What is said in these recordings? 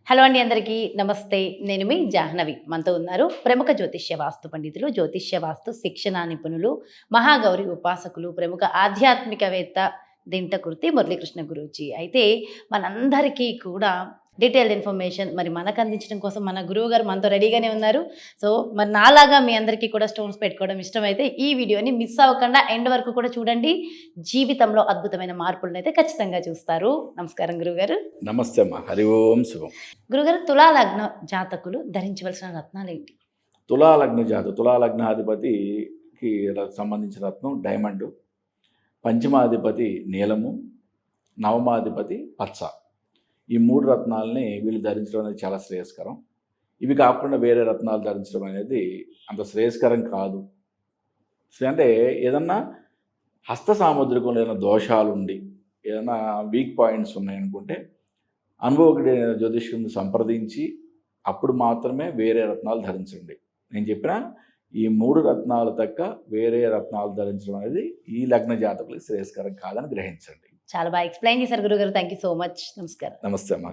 Hello అండి, అందరికీ నమస్తే. నేను మీ జాహ్నవి. మనతో ఉన్నారు ప్రముఖ జ్యోతిష్య వాస్తు పండితులు, జ్యోతిష్య వాస్తు శిక్షణ నిపుణులు, మహాగౌరి ఉపాసకులు, ప్రముఖ ఆధ్యాత్మికవేత్త దింటకుర్తి మురళీకృష్ణ గురూజీ. అయితే మనందరికీ కూడా డీటెయిల్డ్ ఇన్ఫర్మేషన్ మరి మనకు అందించడం కోసం మన గురువు గారు మనతో రెడీగానే ఉన్నారు. సో మరి నాలాగా మీ అందరికీ కూడా స్టోన్స్ పెట్టుకోవడం ఇష్టమైతే ఈ వీడియోని మిస్ అవ్వకుండా ఎండ్ వరకు కూడా చూడండి. జీవితంలో అద్భుతమైన మార్పులను అయితే ఖచ్చితంగా చూస్తారు. నమస్కారం గురువుగారు. నమస్తే అమ్మా. హరి ఓం శుభం. గురుగారు, తులా లగ్న జాతకులు ధరించవలసిన రత్నాలు ఏంటి? తులాలగ్నాధిపతికి సంబంధించిన రత్నం డైమండ్, పంచమాధిపతి నీలము, నవమాధిపతి పచ్చ. ఈ మూడు రత్నాలని వీళ్ళు ధరించడం అనేది చాలా శ్రేయస్కరం. ఇవి కాకుండా వేరే రత్నాలు ధరించడం అనేది అంత శ్రేయస్కరం కాదు. అంటే ఏదన్నా హస్త సాముద్రికంలో ఏదైనా దోషాలుండి ఏదైనా వీక్ పాయింట్స్ ఉన్నాయనుకుంటే అనుభవజ్ఞుడైన జ్యోతిష్యుని సంప్రదించి అప్పుడు మాత్రమే వేరే రత్నాలు ధరించండి. నేను చెప్పిన ఈ మూడు రత్నాలు తక్క వేరే రత్నాలు ధరించడం అనేది ఈ లగ్న జాతకులకు శ్రేయస్కరం కాదని గ్రహించండి. చాలా బాగా ఎక్స్ప్లెయిన్ చేశారు గురుగారు. Thank you so much. నమస్కారం. నమస్తే అమ్మా.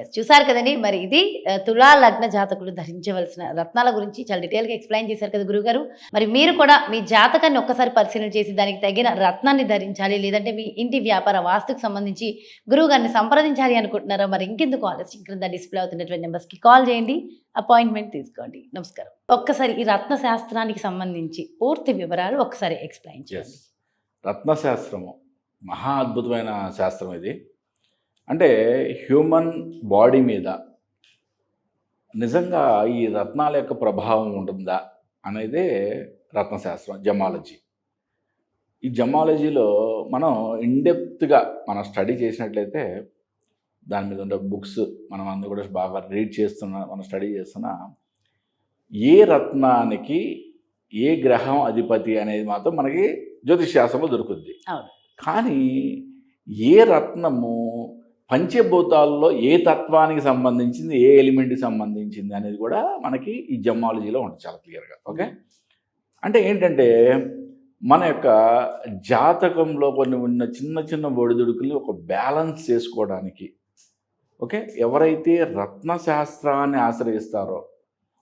ఎస్, చూసారు కదండి. మరి ఇది తులా లగ్న జాతకులు ధరించవలసిన రత్నాల గురించి చాలా డీటెయిల్గా ఎక్స్ప్లెయిన్ చేశారు కదా గురుగారు. మరి మీరు కూడా మీ జాతకాన్ని ఒక్కసారి పరిశీలన చేసి దానికి తగిన రత్నాన్ని ధరించాలి, లేదంటే మీ ఇంటి వ్యాపార వాస్తుకు సంబంధించి గురువు గారిని సంప్రదించాలి అనుకుంటున్నారా? మరి ఇంకెందుకు ఆలస్యం, క్రింద డిస్ప్లే అవుతున్నటువంటి నెంబర్స్కి కాల్ చేయండి, అపాయింట్మెంట్ తీసుకోండి. నమస్కారం. ఒక్కసారి ఈ రత్న శాస్త్రానికి సంబంధించి పూర్తి వివరాలు ఒక్కసారి ఎక్స్ప్లెయిన్ చేయండి. రత్నశాస్త్రము మహా అద్భుతమైన శాస్త్రం ఇది. అంటే హ్యూమన్ బాడీ మీద నిజంగా ఈ రత్నాల యొక్క ప్రభావం ఉంటుందా అనేదే రత్నశాస్త్రం, జమాలజీ. ఈ జమాలజీలో మనం ఇన్డెప్త్గా మనం స్టడీ చేసినట్లయితే దాని మీద ఉండే బుక్స్ మనం అందరూ కూడా బాగా రీడ్ చేస్తున్నా, మనం స్టడీ చేస్తున్నా ఏ రత్నానికి ఏ గ్రహం అధిపతి అనేది మాత్రం మనకి జ్యోతిష్ శాస్త్రంలో దొరుకుద్ది. కానీ ఏ రత్నము పంచభూతాల్లో ఏ తత్వానికి సంబంధించింది, ఏ ఎలిమెంట్కి సంబంధించింది అనేది కూడా మనకి ఈ జమాలజీలో ఉంటుంది చాలా క్లియర్గా. ఓకే, అంటే ఏంటంటే మన యొక్క జాతకంలో కొన్ని ఉన్న చిన్న చిన్న ఒడిదుడుకులు ఒక బ్యాలెన్స్ చేసుకోవడానికి, ఓకే, ఎవరైతే రత్నశాస్త్రాన్ని ఆశ్రయిస్తారో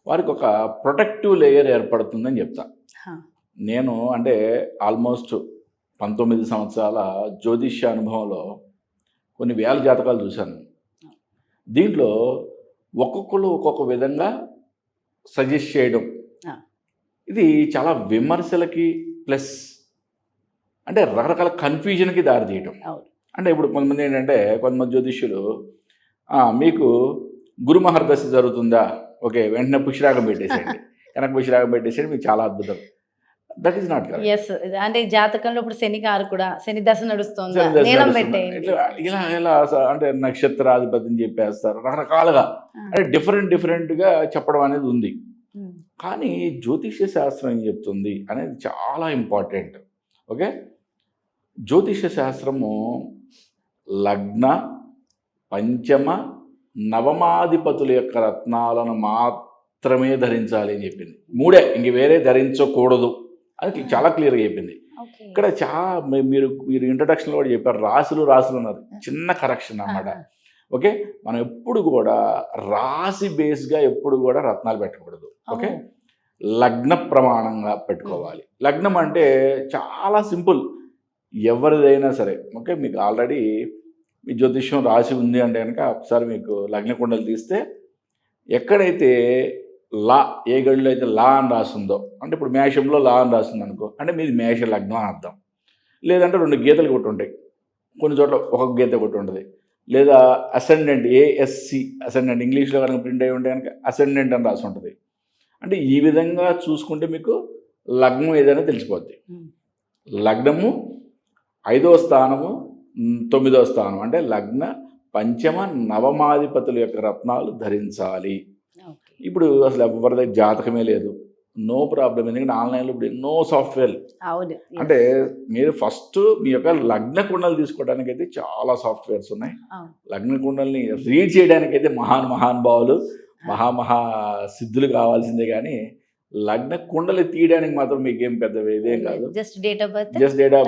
వారికి ఒక ప్రొటెక్టివ్ లేయర్ ఏర్పడుతుందని చెప్తా. నేను అంటే ఆల్మోస్ట్ 19 సంవత్సరాల జ్యోతిష్య అనుభవంలో కొన్ని వేల జాతకాలు చూశాను. దీంట్లో ఒక్కొక్కరు ఒక్కొక్క విధంగా సజెస్ట్ చేయడం ఇది చాలా విమర్శలకి ప్లస్ అంటే రకరకాల కన్ఫ్యూజన్కి దారితీయటం. అంటే ఇప్పుడు కొంతమంది ఏంటంటే కొంతమంది జ్యోతిష్యులు మీకు గురు మహర్దశ జరుగుతుందా, ఓకే వెంటనే పుష్యరాగం పెట్టేసేయండి, కనుక పుష్యరాగం పెట్టేసేయండి, మీకు చాలా అద్భుతం. That is not correct. Yes, అంటే జాతకంలో ఇప్పుడు శని గారు కూడా శని దశ నడుస్తుంది, ఇలా అంటే నక్షత్రాధిపతిని చెప్పేస్తారు, రకరకాలుగా అంటే డిఫరెంట్గా చెప్పడం అనేది ఉంది. కానీ జ్యోతిష్య శాస్త్రం ఏం చెప్తుంది అనేది చాలా ఇంపార్టెంట్. ఓకే, జ్యోతిష్య శాస్త్రము లగ్న, పంచమ, నవమాధిపతుల యొక్క రత్నాలను మాత్రమే ధరించాలి అని చెప్పింది. మూడే, ఇంక వేరే ధరించకూడదు అది చాలా క్లియర్గా చెప్పింది. ఇక్కడ మీరు ఇంట్రడక్షన్లో కూడా చెప్పారు రాసులు ఉన్నారు, చిన్న కరెక్షన్ అన్నమాట. ఓకే, మనం ఎప్పుడు కూడా రాశి బేస్గా ఎప్పుడు కూడా రత్నాలు పెట్టకూడదు. ఓకే, లగ్న ప్రమాణంగా పెట్టుకోవాలి. లగ్నం అంటే చాలా సింపుల్, ఎవరిదైనా సరే. ఓకే, మీకు ఆల్రెడీ మీ జ్యోతిష్యం రాసి ఉంది అంటే కనుక ఒకసారి మీకు లగ్న కుండలు తీస్తే ఎక్కడైతే లా, ఏ గడిలో అయితే లా అని రాస్తుందో, అంటే ఇప్పుడు మేషంలో లా అని రాస్తుంది అనుకో, అంటే మీది మేష లగ్నం అని అర్థం. లేదంటే 2 గీతలు కొట్టి ఉంటాయి, కొన్ని చోట్ల ఒక గీత కొట్టి ఉంటుంది. లేదా అసెండెంట్, ఏఎస్సి అసెండెంట్ ఇంగ్లీష్లో కనుక ప్రింట్ అయ్యి ఉంటే కనుక అసెండెంట్ అని రాసి ఉంటుంది. అంటే ఈ విధంగా చూసుకుంటే మీకు లగ్నం ఏదైనా తెలిసిపోద్ది. లగ్నము 5వ స్థానము, 9వ స్థానం అంటే లగ్న, పంచమ, నవమాధిపతుల యొక్క రత్నాలు ధరించాలి. ఇప్పుడు అసలు ఎవరి దగ్గర జాతకమే లేదు, నో ప్రాబ్లం. ఎందుకంటే ఆన్లైన్లో ఇప్పుడు ఎన్నో సాఫ్ట్వేర్, అంటే మీరు ఫస్ట్ మీ యొక్క లగ్న కుండలు తీసుకోవడానికి అయితే చాలా సాఫ్ట్వేర్స్ ఉన్నాయి. లగ్న కుండల్ని రీడ్ చేయడానికి అయితే మహానుభావులు, మహా సిద్ధులు కావాల్సిందే. కానీ లగ్న కుండలు తీయడానికి మాత్రం మీకేం పెద్ద ఇదేం కాదు. Just date of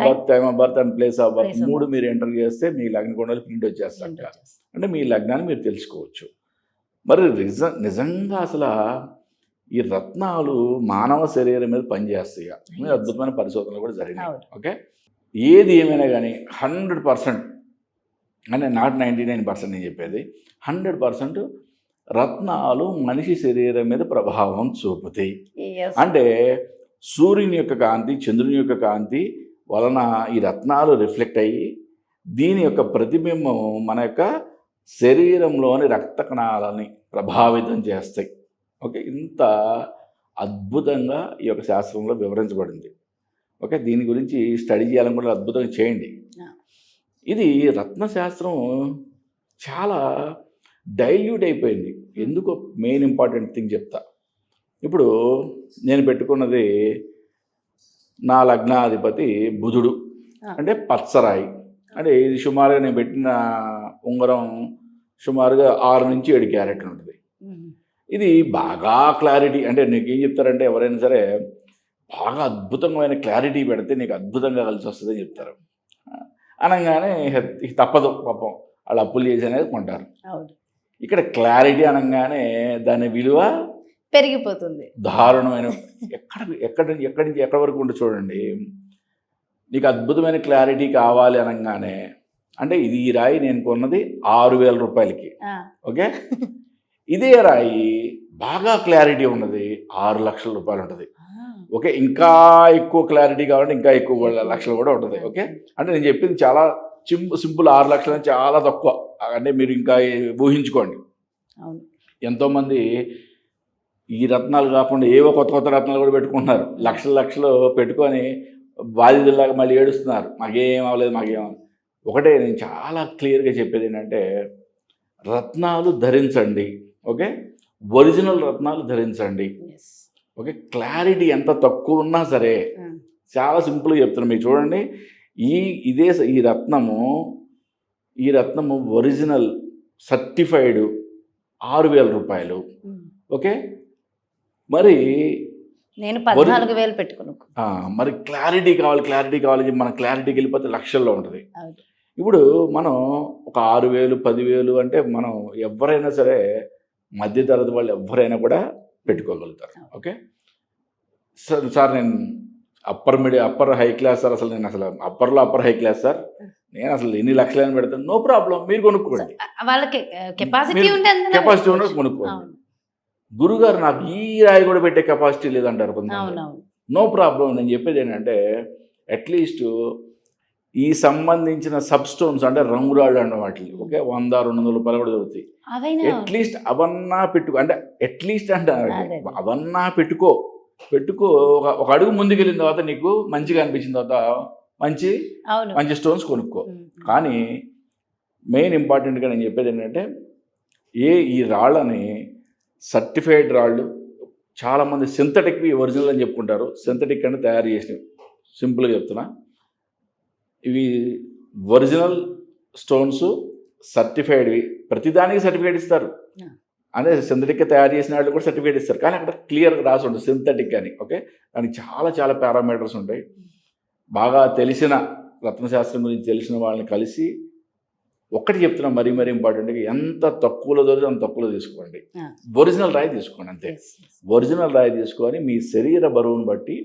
birth, time of birth and place of birth 3 మీరు ఎంటర్ చేస్తే మీ లగ్న కుండలు ప్రింట్ వచ్చేస్తాయి. అంటే మీ లగ్నాన్ని మీరు తెలుసుకోవచ్చు. మరి నిజంగా అసలు ఈ రత్నాలు మానవ శరీరం మీద పనిచేస్తాయి. అద్భుతమైన పరిశోధనలు కూడా జరిగినాయి. ఓకే, ఏది ఏమైనా కానీ 100% అంటే నాట్ 99% నేను చెప్పేది 100% రత్నాలు మనిషి శరీరం మీద ప్రభావం చూపుతాయి. అంటే సూర్యుని యొక్క కాంతి, చంద్రుని యొక్క కాంతి వలన ఈ రత్నాలు రిఫ్లెక్ట్ అయ్యి దీని యొక్క ప్రతిబింబం మన యొక్క శరీరంలోని రక్త కణాలని ప్రభావితం చేస్తాయి. ఓకే, ఇంత అద్భుతంగా ఈ యొక్క శాస్త్రంలో వివరించబడింది. ఓకే, దీని గురించి స్టడీ చేయాలని కూడా అద్భుతంగా చేయండి. ఇది రత్నశాస్త్రం చాలా డైల్యూట్ అయిపోయింది. ఎందుకు మెయిన్ ఇంపార్టెంట్ థింగ్ చెప్తా. ఇప్పుడు నేను పెట్టుకున్నది నా లగ్నాధిపతి బుధుడు, అంటే పచ్చరాయి. అంటే ఇది సుమారుగా నేను పెట్టిన ఉంగరం సుమారుగా 6 నుంచి 7 క్యారెట్లు ఉంటుంది. ఇది బాగా క్లారిటీ, అంటే నీకు ఏం చెప్తారంటే ఎవరైనా సరే బాగా అద్భుతమైన క్లారిటీ పెడితే నీకు అద్భుతంగా కలిసి వస్తుందని చెప్తారు. అనగానే తప్పదు, పాపం వాళ్ళు అప్పులు చేసి అనేది కొంటారు. ఇక్కడ క్లారిటీ అనగానే దాని విలువ పెరిగిపోతుంది. దారుణమైన ఎక్కడి నుంచి ఎక్కడి వరకు ఉంటే చూడండి. నీకు అద్భుతమైన క్లారిటీ కావాలి అనగానే, అంటే ఇది ఈ రాయి నేను కొన్నది 6,000 రూపాయలకి. ఓకే, ఇదే రాయి బాగా క్లారిటీ ఉన్నది 6 లక్షల రూపాయలు ఉంటుంది. ఓకే, ఇంకా ఎక్కువ క్లారిటీ కావాలంటే ఇంకా ఎక్కువ లక్షలు కూడా ఉంటుంది. ఓకే, అంటే నేను చెప్పింది చాలా సింపుల్. 6 లక్షలు అని చాలా తక్కువ. అంటే మీరు ఇంకా ఊహించుకోండి. ఎంతోమంది ఈ రత్నాలు కాకుండా ఏవో కొత్త కొత్త రత్నాలు కూడా పెట్టుకుంటున్నారు. లక్షలు పెట్టుకొని బాధితుల్లాగా మళ్ళీ ఏడుస్తున్నారు, మాకేం అవ్వలేదు మాకేం. ఒకటే నేను చాలా క్లియర్గా చెప్పేది ఏంటంటే, రత్నాలు ధరించండి. ఓకే, ఒరిజినల్ రత్నాలు ధరించండి. ఓకే, క్లారిటీ ఎంత తక్కువ ఉన్నా సరే చాలా సింపుల్గా చెప్తున్నాను. మీరు చూడండి, ఈ రత్నము ఒరిజినల్ సర్టిఫైడ్ 6,000 రూపాయలు. ఓకే, మరి నేను 14,000 పెట్టుకున్నాను. మరి క్లారిటీ కావాలి మన క్లారిటీకి వెళ్ళిపోతే లక్షల్లో ఉంటుంది. ఇప్పుడు మనం ఒక 6,000 10,000 అంటే మనం ఎవరైనా సరే మధ్యతరగతి వాళ్ళు ఎవరైనా కూడా పెట్టుకోగలుగుతారు. ఓకే సార్ నేను అప్పర్ హై క్లాస్ సార్, అసలు నేను అసలు అప్పర్ హై క్లాస్ సార్, నేను అసలు ఎన్ని లక్షలని పెడతాను, నో ప్రాబ్లం, మీరు కొనుక్కోండి, వాళ్ళకి కెపాసిటీ ఉన్నది కొనుక్కోండి. గురుగారు నాకు ఈ రాయి కూడా పెట్టే కెపాసిటీ లేదంటారు కొంతమంది. No problem. నేను చెప్పేది ఏంటంటే, అట్లీస్ట్ ఈ సంబంధించిన సబ్ స్టోన్స్ అంటే రంగురాళ్ళు అన్న వాటికి ఓకే 100-200 రూపాయలు కూడా దొరుకుతాయి. అట్లీస్ట్ అవన్నా అంటే అట్లీస్ట్ అంటే అవన్నా పెట్టుకో ఒక అడుగు ముందుకెళ్ళిన తర్వాత నీకు మంచిగా అనిపించిన తర్వాత మంచి స్టోన్స్ కొనుక్కో. కానీ మెయిన్ ఇంపార్టెంట్గా నేను చెప్పేది ఏంటంటే, ఈ రాళ్ళని సర్టిఫైడ్ రాళ్ళు చాలామంది సింథటిక్వి ఒరిజినల్ అని చెప్పుకుంటారు. సింథటిక్ అని తయారు చేసినవి. సింపుల్గా చెప్తున్నా, ఇవి ఒరిజినల్ స్టోన్స్ సర్టిఫైడ్వి. ప్రతిదానికి సర్టిఫికేట్ ఇస్తారు. అంటే సింథటిక్గా తయారు చేసిన వాళ్ళు కూడా సర్టిఫికేట్ ఇస్తారు. కానీ అక్కడ క్లియర్గా రాసి ఉంటుంది సింథటిక్ అని. ఓకే, దానికి చాలా పారామీటర్స్ ఉంటాయి. బాగా తెలిసిన రత్నశాస్త్రం గురించి తెలిసిన వాళ్ళని కలిసి ఒక్కటి చెప్తున్నా, మరీ ఇంపార్టెంట్గా, ఎంత తక్కువలో దొరికితే అంత తక్కువలో తీసుకోండి. ఒరిజినల్ రాయి తీసుకోండి అంతే. ఒరిజినల్ రాయి తీసుకొని మీ శరీర బరువును బట్టి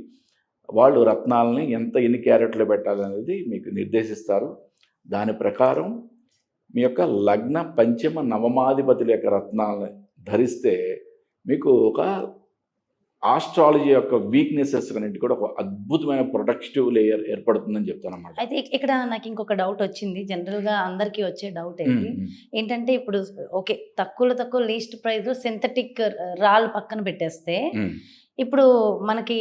వాళ్ళు రత్నాలని ఎన్ని క్యారెట్లు పెట్టాలనేది మీకు నిర్దేశిస్తారు. దాని ప్రకారం మీ యొక్క లగ్న పంచమ నవమాధిపతుల యొక్క రత్నాలను ధరిస్తే మీకు ఒక ఆస్ట్రాలజీ యొక్క వీక్నెసెస్ అన్నింటి కూడా ఒక అద్భుతమైన ప్రొటెక్టివ్ లేయర్ ఏర్పడుతుందని చెప్తాను అన్నమాట. అయితే ఇక్కడ నాకు ఇంకొక డౌట్ వచ్చింది. జనరల్గా అందరికీ వచ్చే డౌట్ ఏంటంటే, ఇప్పుడు ఓకే తక్కువ లీస్ట్ ప్రైస్ లో సింథటిక్ రాళ్ళు పక్కన పెట్టేస్తే, ఇప్పుడు మనకి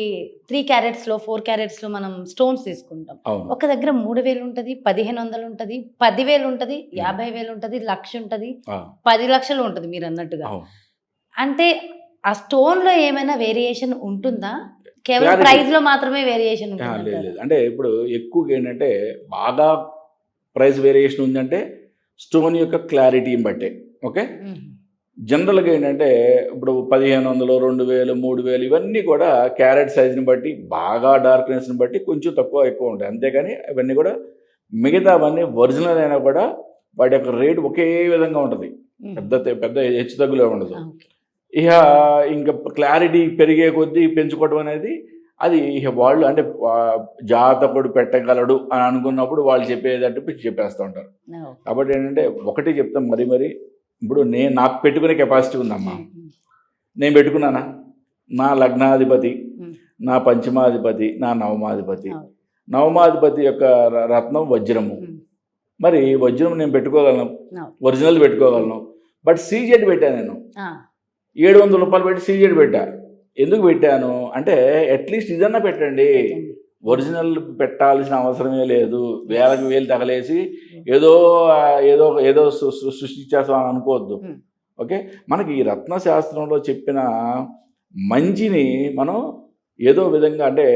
3 క్యారెట్స్ లో 4 క్యారెట్స్ లో మనం స్టోన్స్ తీసుకుంటాం. ఒక దగ్గర 3,000 ఉంటుంది, 1,500 ఉంటుంది, 10,000 ఉంటుంది, 50,000 ఉంటుంది, 1,00,000 ఉంటుంది, 10 లక్షలు ఉంటుంది మీరు అన్నట్టుగా. అంటే ఆ స్టోన్ లో ఏమైనా వేరియేషన్ ఉంటుందా? కేవలం ప్రైస్ లో మాత్రమే వేరియేషన్ ఉంటుంది? అంటే ఇప్పుడు ఎక్కువగా ఏంటంటే బాగా ప్రైస్ వేరియేషన్ ఉందంటే స్టోన్ యొక్క క్లారిటీని బట్టే. ఓకే, జనరల్గా ఏంటంటే ఇప్పుడు 1,500, 2,000, 3,000 ఇవన్నీ కూడా క్యారెట్ సైజుని బట్టి, బాగా డార్క్నెస్ని బట్టి కొంచెం తక్కువ ఎక్కువ ఉంటాయి. అంతేగాని అవన్నీ కూడా మిగతా అవన్నీ ఒరిజినల్ అయినా కూడా వాటి యొక్క రేటు ఒకే విధంగా ఉంటుంది. పెద్ద హెచ్చు తగ్గులే ఉండదు. ఓకే. ఇక ఇంకా క్లారిటీ పెరిగే కొద్దీ పెంచుకోవడం అనేది అది ఇక వాళ్ళు అంటే జాతకుడు పెట్టగలడు అని అనుకున్నప్పుడు వాళ్ళు చెప్పేటట్టు చెప్పేస్తూ ఉంటారు. కాబట్టి ఏంటంటే ఒకటి చెప్తాం మరి ఇప్పుడు నాకు పెట్టుకునే కెపాసిటీ ఉందమ్మా. నేను పెట్టుకున్నానా? నా లగ్నాధిపతి, నా పంచమాధిపతి, నా నవమాధిపతి. నవమాధిపతి యొక్క రత్నం వజ్రము. మరి వజ్రం నేను పెట్టుకోగలను, ఒరిజినల్ పెట్టుకోగలను. బట్ సీజెడ్ పెట్టాను నేను. 700 రూపాయలు పెట్టి సీజెడ్ పెట్టా. ఎందుకు పెట్టాను అంటే అట్లీస్ట్ ఇదన్నా పెట్టండి. ఒరిజినల్ పెట్టాల్సిన అవసరమే లేదు. వేలకు వేలు తగలేసి ఏదో ఏదో ఏదో సృష్టించేస్తామని అనుకోవద్దు. ఓకే, మనకి ఈ రత్నశాస్త్రంలో చెప్పిన మంచిని మనం ఏదో విధంగా అంటే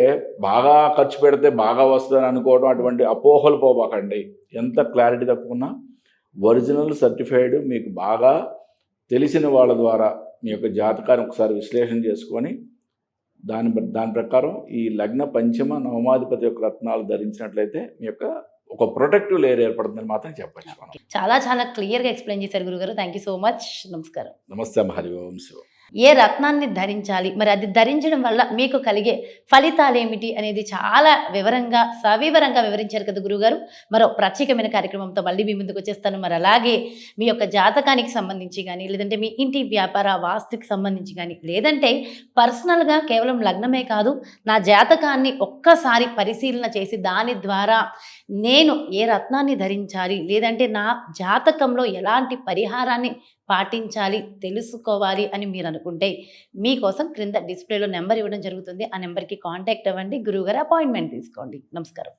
బాగా ఖర్చు పెడితే బాగా వస్తుందని అనుకోవడం, అటువంటి అపోహలు పోబాకండి. ఎంత క్లారిటీ తప్పుకున్నా ఒరిజినల్ సర్టిఫైడ్ మీకు బాగా తెలిసిన వాళ్ళ ద్వారా మీ యొక్క జాతకాన్ని ఒకసారి విశ్లేషణ చేసుకొని దాని ప్రకారం ఈ లగ్న పంచమ నవమాధిపతి యొక్క రత్నాలు ధరించినట్లయితే మీ యొక్క ఒక ప్రొటెక్టివ్ లేయర్ ఏర్పడుతుందని మాత్రం చెప్పచ్చు మనం. చాలా క్లియర్గా ఎక్స్ప్లెయిన్ చేశారు గురుగారు. Thank you so much. నమస్కారం. నమస్తే. హరి ఓం శివ. ఏ రత్నాన్ని ధరించాలి, మరి అది ధరించడం వల్ల మీకు కలిగే ఫలితాలు ఏమిటి అనేది చాలా సవివరంగా వివరించారు కదా గురుగారు. మరో ప్రత్యేకమైన కార్యక్రమంతో మళ్ళీ మీ ముందుకు వచ్చేస్తాను. మరి అలాగే మీ యొక్క జాతకానికి సంబంధించి కానీ, లేదంటే మీ ఇంటి వ్యాపార వాస్తుకి సంబంధించి కానీ, లేదంటే పర్సనల్గా కేవలం లగ్నమే కాదు, నా జాతకాన్ని ఒక్కసారి పరిశీలన చేసి దాని ద్వారా నేను ఏ రత్నాన్ని ధరించాలి, లేదంటే నా జాతకంలో ఎలాంటి పరిహారాన్ని పాటించాలి, తెలుసుకోవాలి అని మీరు అనుకుంటే మీకోసం క్రింద డిస్ప్లేలో నెంబర్ ఇవ్వడం జరుగుతుంది. ఆ నెంబర్కి కాంటాక్ట్ అవ్వండి. గురువుగారు అపాయింట్మెంట్ తీసుకోండి. నమస్కారం.